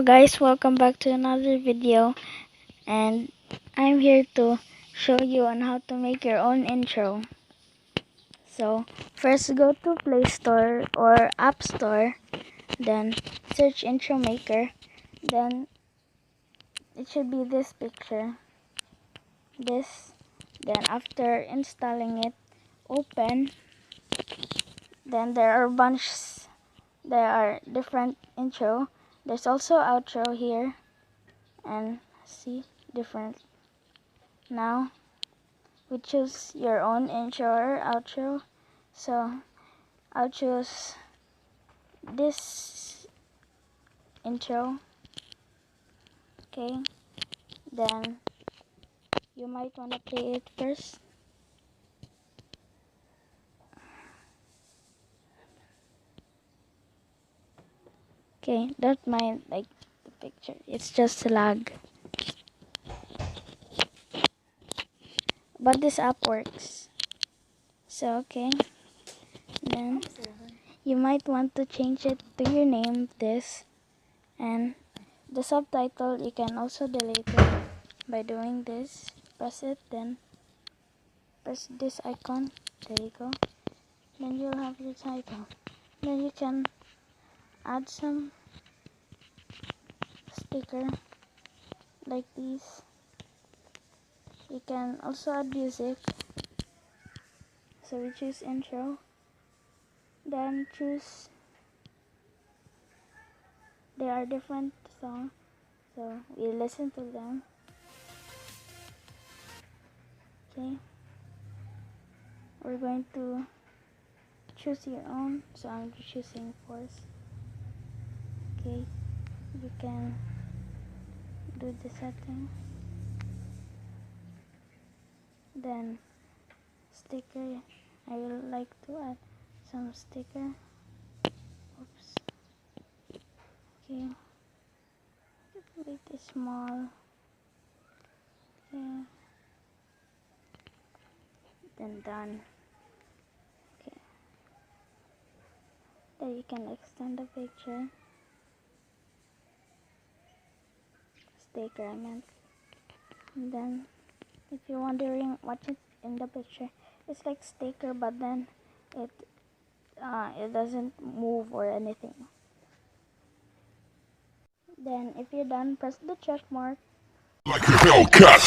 Hello guys, welcome back to another video, and I'm here to show you on how to make your own intro. So first go to Play Store or App Store, then search intro maker, then it should be this picture, then after installing it, open, then there are different intro, there's also outro here, and see different. Now we choose your own intro or outro, so I'll choose this intro. Okay, then you might want to play it first. Okay, don't mind like the picture, it's just lag, but this app works. So okay, then you might want to change it to your name, this, and the subtitle you can also delete it by doing this. Press it, then press this icon, there you go, then you'll have your title. Then you can add some sticker like these. You can also add music, so we choose intro, then choose, there are different songs, so we listen to them. Okay, we're going to choose your own, so I'm choosing Force. Okay, you can do the setting, then sticker, I will like to add some sticker. Oops. Okay, make it small. Okay, then done. Okay, then you can extend the picture, sticker I meant. And then if you're wondering what's in the picture, it's like sticker, but then it doesn't move or anything. Then if you're done, press the check mark. Like a Hellcat.